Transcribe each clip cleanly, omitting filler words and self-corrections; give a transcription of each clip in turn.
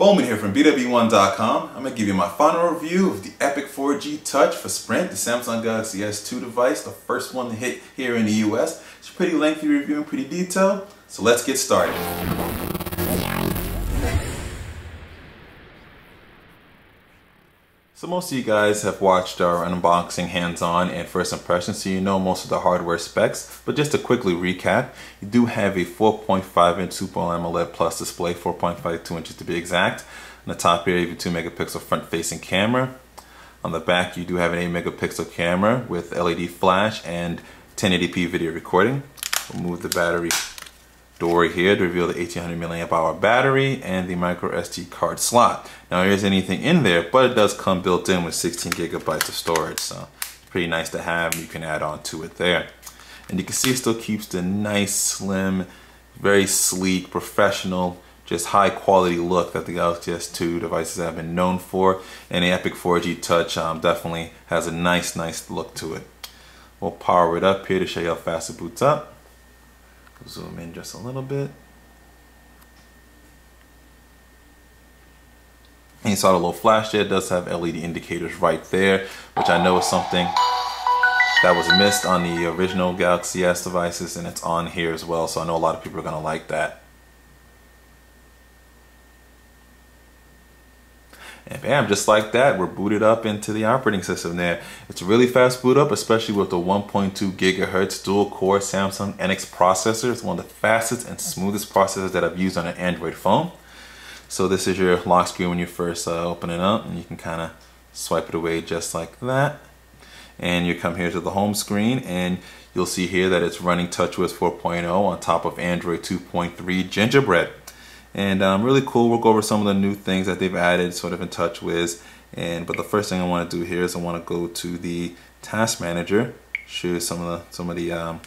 Bowman here from BW1.com. I'm going to give you my final review of the Epic 4G Touch for Sprint, the Samsung Galaxy S2 device, the first one to hit here in the US. It's a pretty lengthy review and pretty detailed, so let's get started. So most of you guys have watched our unboxing hands-on and first impressions, so you know most of the hardware specs. But just to quickly recap, you do have a 4.5-inch Super AMOLED Plus display, 4.52 inches to be exact. On the top here, you have a 2 megapixel front-facing camera. On the back, you do have an 8 megapixel camera with LED flash and 1080p video recording. We'll move the battery door here to reveal the 1800 milliamp hour battery and the micro SD card slot. Now there isn't anything in there, but it does come built in with 16 gigabytes of storage, so it's pretty nice to have, and you can add on to it there. And you can see it still keeps the nice, slim, very sleek, professional, just high quality look that the Galaxy S2 devices have been known for, and the Epic 4G Touch definitely has a nice look to it. We'll power it up here to show you how fast it boots up. Zoom in just a little bit. And you saw the little flash there. It does have LED indicators right there, which I know is something that was missed on the original Galaxy S devices, and it's on here as well, so I know a lot of people are going to like that. And bam, just like that, we're booted up into the operating system there. It's a really fast boot up, especially with the 1.2 gigahertz dual core Samsung NX processor. It's one of the fastest and smoothest processors that I've used on an Android phone. So this is your lock screen when you first open it up, and you can kind of swipe it away just like that. And you come here to the home screen, and you'll see here that it's running TouchWiz 4.0 on top of Android 2.3 Gingerbread. And really cool. We'll go over some of the new things that they've added sort of in TouchWiz. But the first thing I want to do here is I want to go to the Task Manager, show you some of the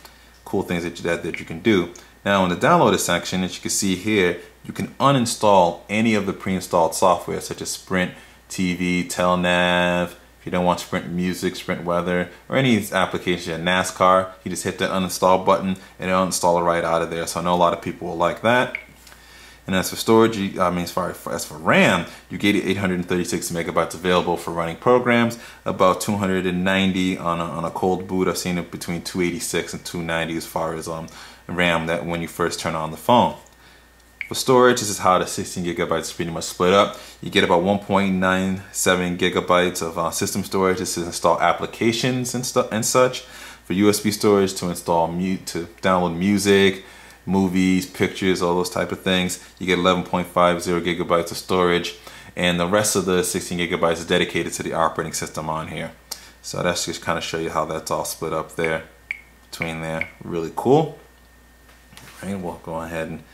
cool things that you can do. Now in the downloaded section, as you can see here, you can uninstall any of the pre-installed software such as Sprint TV, Telnav. If you don't want Sprint Music, Sprint Weather, or any of these applications, NASCAR, you just hit the uninstall button and it'll uninstall it right out of there. So I know a lot of people will like that. And as for storage, as for RAM, you get 836 megabytes available for running programs, about 290 on a cold boot. I've seen it between 286 and 290 as far as RAM that when you first turn on the phone. For storage, this is how the 16 gigabytes is pretty much split up. You get about 1.97 gigabytes of system storage. This is to install applications and such. For USB storage, to download music, movies, pictures, all those type of things. You get 11.50 gigabytes of storage, and the rest of the 16 gigabytes is dedicated to the operating system on here. So that's just kind of show you how that's all split up there between there. Really cool. All right, we'll go ahead and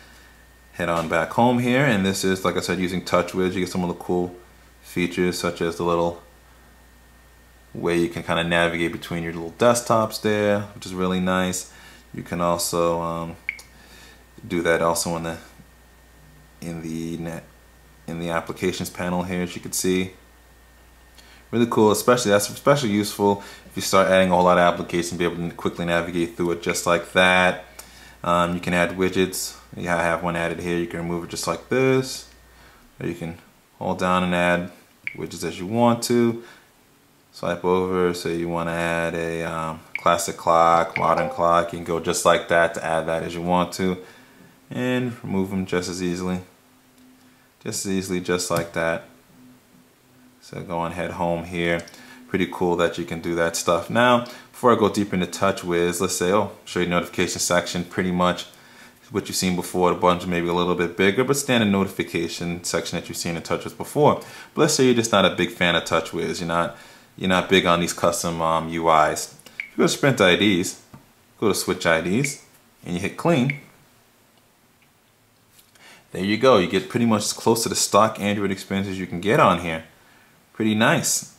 head on back home here, and this is, like I said, using TouchWiz. You get some of the cool features such as the little way you can kind of navigate between your little desktops there, which is really nice. You can also do that also in the applications panel here, as you can see. Really cool, that's especially useful if you start adding a whole lot of applications, be able to quickly navigate through it just like that. You can add widgets. I have one added here. You can remove it just like this, or you can hold down and add widgets as you want to. Swipe over, say you want to add a classic clock, modern clock. You can go just like that to add that as you want to, and remove them just as easily, just like that. So go on, head home here. Pretty cool that you can do that stuff. Now, before I go deeper into TouchWiz, let's say, show you notification section. Pretty much what you've seen before. The buttons maybe a little bit bigger, but standard notification section that you've seen in TouchWiz before. But let's say you're just not a big fan of TouchWiz. You're not big on these custom UIs. If you go to Sprint IDs, go to Switch IDs, and you hit Clean. There you go. You get pretty much as close to the stock Android experience as you can get on here. Pretty nice.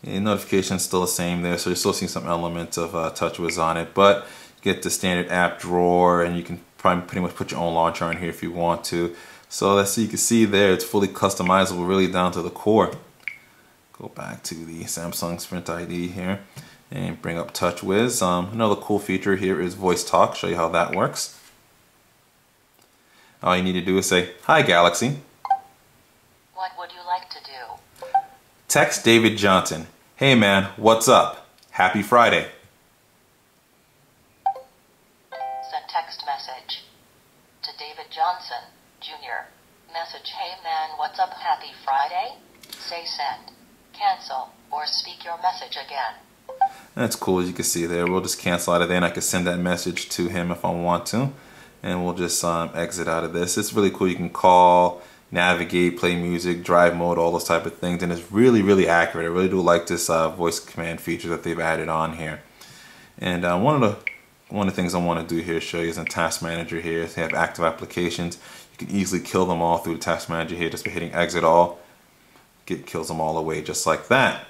And notifications still the same there, so you're still seeing some elements of TouchWiz on it, but you get the standard app drawer, and you can probably pretty much put your own launcher on here if you want to. So let's see, you can see there it's fully customizable, really down to the core. Go back to the Samsung Sprint ID here and bring up TouchWiz. Another cool feature here is voice talk. Show you how that works. All you need to do is say, "Hi Galaxy," What would you like to do? Text David Johnson. Hey man, what's up? Happy Friday. Send text message to David Johnson, Jr. Message, hey man, what's up? Happy Friday? Say send, cancel, or speak your message again. That's cool, as you can see there. We'll just cancel out of there and I can send that message to him if I want to. And we'll just exit out of this. It's really cool. You can call, navigate, play music, drive mode, all those type of things. And it's really, really accurate. I really do like this voice command feature that they've added on here. And one of the things I want to do here is show you is in Task Manager here. They have active applications. You can easily kill them all through the Task Manager here just by hitting exit all. Kills them all away just like that.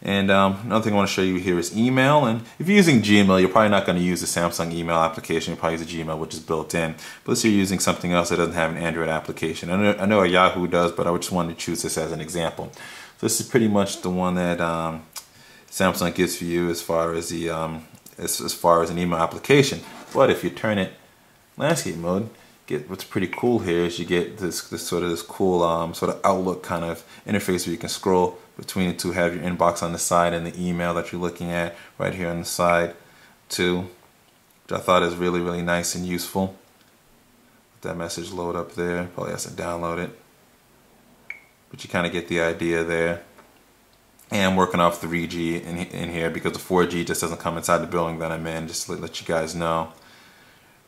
And another thing I want to show you here is email. And if you're using Gmail, you're probably not going to use the Samsung email application. You'll probably use a Gmail, which is built in. But let's say you're using something else that doesn't have an Android application. I know a Yahoo does, but I just wanted to choose this as an example. So this is pretty much the one that Samsung gives for you as far as the as far as an email application. But if you turn it landscape mode, what's pretty cool here is you get this cool sort of Outlook kind of interface where you can scroll between the two, have your inbox on the side and the email that you're looking at right here on the side too, which I thought is really, really nice and useful. Let that message load up there. Probably has to download it, but you kind of get the idea there. And I'm working off 3G in here because the 4G just doesn't come inside the building that I'm in, just to let you guys know.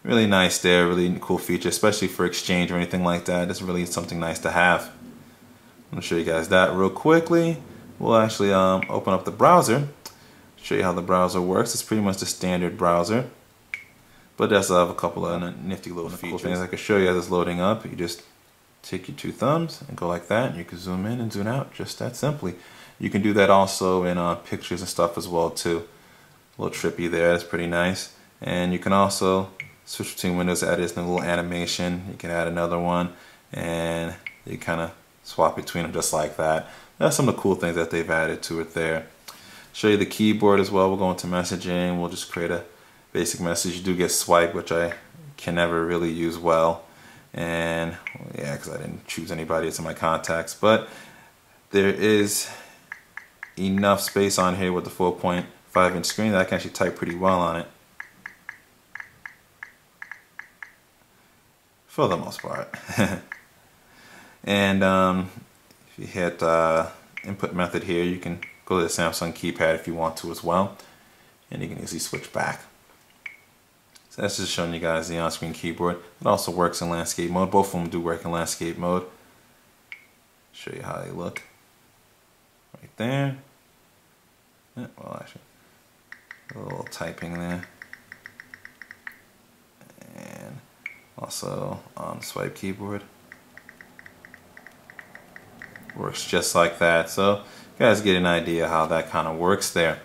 Really nice there, really cool feature, especially for Exchange or anything like that. It's really something nice to have. I'm going to show you guys that real quickly. We'll actually open up the browser, show you how the browser works. It's pretty much the standard browser, but it does have a couple of nifty little features. Cool things I can show you as it's loading up. You just take your two thumbs and go like that, and you can zoom in and zoom out just that simply. You can do that also in pictures and stuff as well too. A little trippy there, that's pretty nice. And you can also switch between windows, add this little animation. You can add another one, and you kind of swap between them just like that. That's some of the cool things that they've added to it there. Show you the keyboard as well. We'll go into messaging. We'll just create a basic message. You do get swipe, which I can never really use well. And yeah, because I didn't choose anybody as in my contacts. But there is enough space on here with the 4.5-inch screen that I can actually type pretty well on it. For the most part. And if you hit input method here, you can go to the Samsung keypad if you want to as well, and you can easily switch back. So that's just showing you guys the on-screen keyboard. It also works in landscape mode. Both of them do work in landscape mode. Show you how they look right there. Yeah, well, actually, a little typing there. And also on the swipe keyboard. Works just like that. So you guys get an idea how that kind of works there.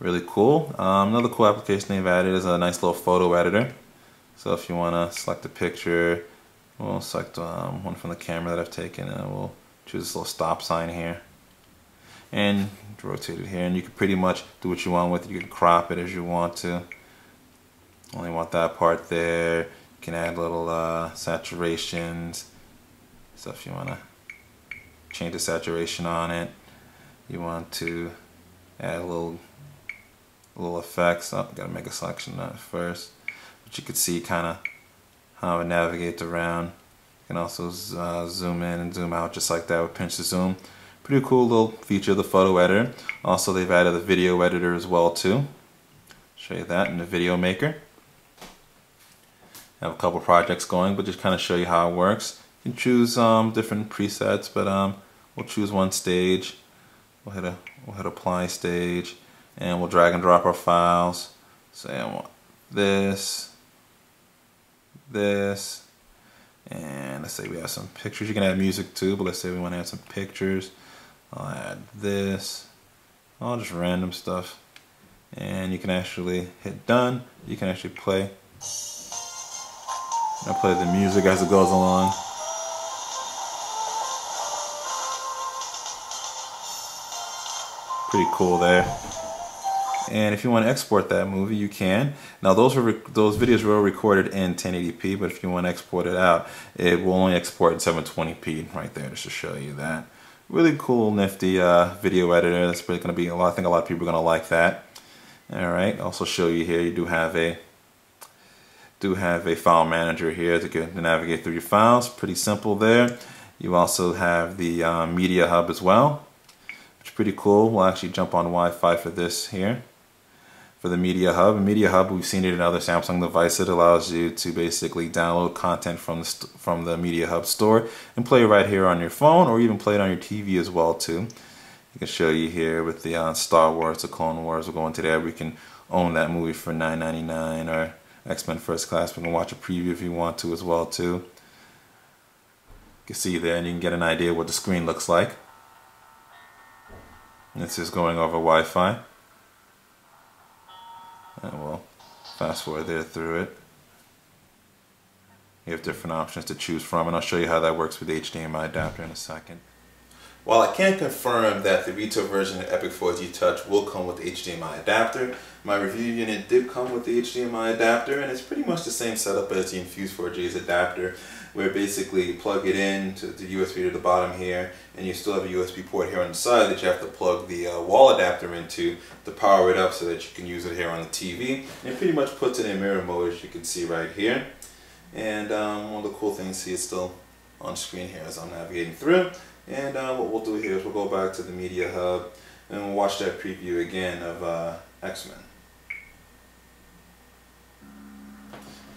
Really cool. Another cool application they've added is a nice little photo editor. So if you want to select a picture, we'll select one from the camera that I've taken, and we'll choose this little stop sign here. And rotate it here, and you can pretty much do what you want with it. You can crop it as you want to. Only want that part there. You can add little saturations. So if you want to change the saturation on it, you want to add a little effects. Oh, gotta make a selection of that first. But you can see kind of how it navigates around. You can also zoom in and zoom out just like that with pinch to zoom. Pretty cool little feature of the photo editor. Also, they've added the video editor as well too. Show you that in the video maker. I have a couple projects going, but just kind of show you how it works. You can choose different presets, but we'll choose one stage. We'll hit apply stage, and we'll drag and drop our files. Say I want this, and let's say we have some pictures. You can add music too, but let's say we want to add some pictures. I'll add this, all just random stuff, and you can actually hit done. You can actually play. I'll play the music as it goes along. Pretty cool there. And if you want to export that movie, you can. Now those videos were recorded in 1080p, but if you want to export it out, it will only export in 720p right there, just to show you that. Really cool, nifty video editor. That's really going to be I think a lot of people are going to like that. All right. Also show you here. You do have a file manager here to navigate through your files. Pretty simple there. You also have the media hub as well, which is pretty cool. We'll actually jump on Wi-Fi for this here. For the Media Hub. Media Hub, we've seen it in other Samsung devices. It allows you to basically download content from the Media Hub store and play it right here on your phone, or even play it on your TV as well too. You can show you here with the Star Wars, the Clone Wars. We'll go into there. We can own that movie for $9.99, or X-Men First Class. We can watch a preview if you want to as well too. You can see there, and you can get an idea what the screen looks like. And this is going over Wi-Fi. And we'll fast forward there through it. You have different options to choose from, and I'll show you how that works with the HDMI adapter in a second. While I can't confirm that the retail version of Epic 4G Touch will come with the HDMI adapter, my review unit did come with the HDMI adapter, and it's pretty much the same setup as the Infuse 4G's adapter, where basically you plug it in to the USB to the bottom here, and you still have a USB port here on the side that you have to plug the wall adapter into to power it up so that you can use it here on the TV. And it pretty much puts it in mirror mode, as you can see right here. And one of the cool things, see, it's still on screen here as I'm navigating through. And what we'll do here is we'll go back to the Media Hub and we'll watch that preview again of X-Men.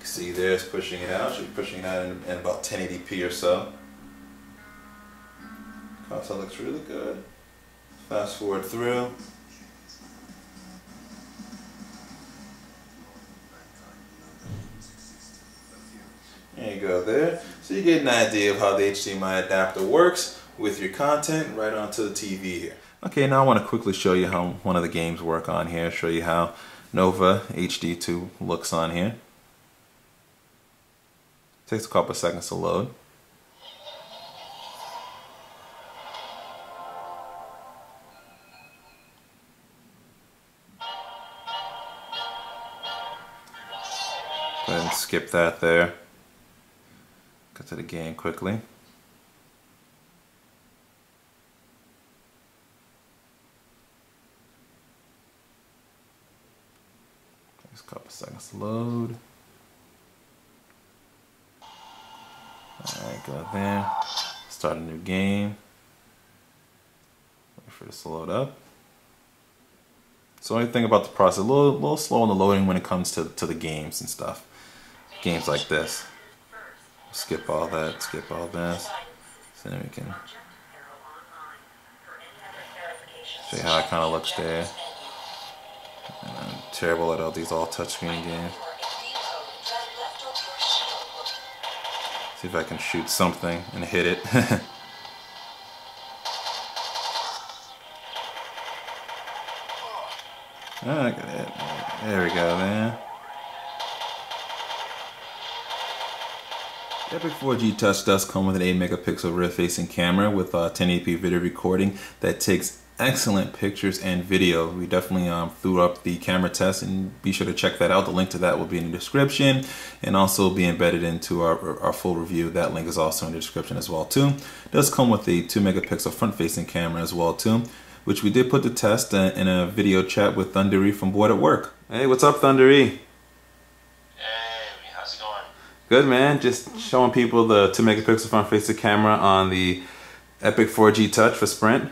See there, it's pushing it out. Should be pushing it out in about 1080p or so. Console looks really good. Fast forward through. There you go there. So you get an idea of how the HDMI adapter works with your content right onto the TV here. Okay, now I want to quickly show you how one of the games work on here. Show you how Nova HD2 looks on here. Takes a couple of seconds to load. Go ahead and skip that there. Go to the game quickly. Takes a couple of seconds to load. Alright, go there. Start a new game. Wait for this to load up. So only thing about the process, a little slow on the loading when it comes to the games and stuff. Games like this. Skip all that, skip all this. So then we can see how it kind of looks there. And I'm terrible at all these all touchscreen games. See if I can shoot something and hit it. Look at it. There we go, man. The Epic 4G Touch does come with an 8 megapixel rear-facing camera with 1080p video recording that takes excellent pictures and video. We definitely threw up the camera test, and be sure to check that out. The link to that will be in the description and also be embedded into our full review. That link is also in the description as well too. It does come with a 2 megapixel front-facing camera as well too, which we did put to test in a video chat with Thunder E from Bored at Work. Hey, what's up, Thunder E? Hey, how's it going? Good, man. Just showing people the 2 megapixel front-facing camera on the Epic 4G Touch for Sprint.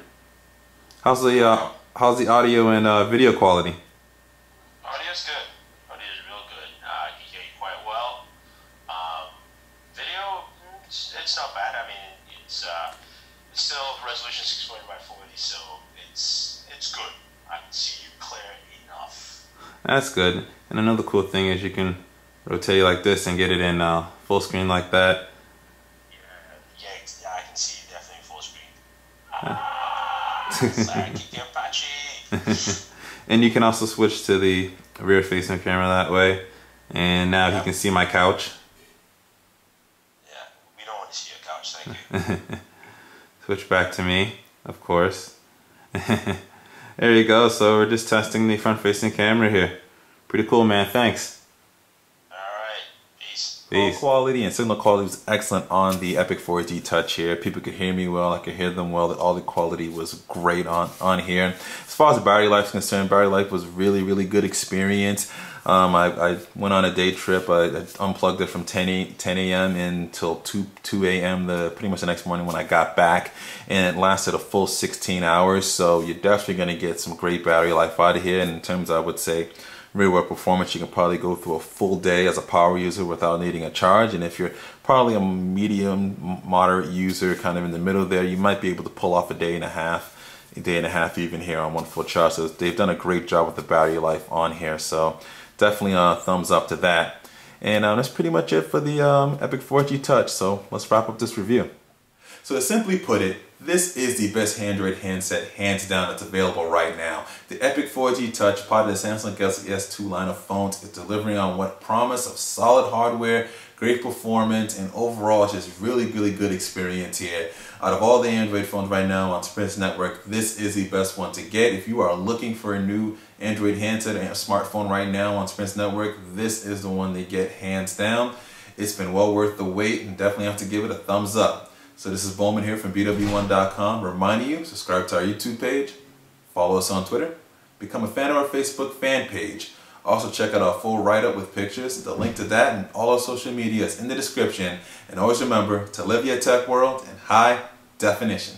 How's the audio and video quality? Audio's good. Audio's real good. You hear you quite well. Video, it's not bad. I mean, it's still resolution 640 by 40, so it's good. I can see you clear enough. That's good. And another cool thing is you can rotate it like this and get it in full screen like that. Yeah, I can see definitely full screen. Sorry, keep your Apache. And you can also switch to the rear-facing camera that way. And now you can see my couch. Yeah, we don't want to see your couch, thank you. Switch back to me, of course. There you go. So we're just testing the front-facing camera here. Pretty cool, man. Thanks. Alright, peace. Peace. Call quality and signal quality was excellent on the Epic 4G Touch here. People could hear me well, I could hear them well. All the quality was great on here. As far as the battery life is concerned, battery life was really good experience. I went on a day trip. I unplugged it from 10 a.m. until 2 a.m. pretty much the next morning when I got back, and it lasted a full 16 hours. So you're definitely going to get some great battery life out of here. And in terms, I would say, real world performance, you can probably go through a full day as a power user without needing a charge. And if you're probably a medium moderate user, kind of in the middle there, you might be able to pull off a day and a half even here on one full charge. So they've done a great job with the battery life on here. So definitely a thumbs up to that. And that's pretty much it for the Epic 4G Touch. So let's wrap up this review. So to simply put it, this is the best Android handset, hands down, that's available right now. The Epic 4G Touch, part of the Samsung Galaxy S2 line of phones, is delivering on what promise of solid hardware, great performance, and overall just really good experience here. Out of all the Android phones right now on Sprint's network, this is the best one to get. If you are looking for a new Android handset and a smartphone right now on Sprint's network, this is the one to get hands down. It's been well worth the wait, and definitely have to give it a thumbs up. So this is Bowman here from BW1.com, reminding you, subscribe to our YouTube page, follow us on Twitter, become a fan of our Facebook fan page. Also check out our full write-up with pictures. The link to that and all our social media is in the description. And always remember to live your tech world in high definition.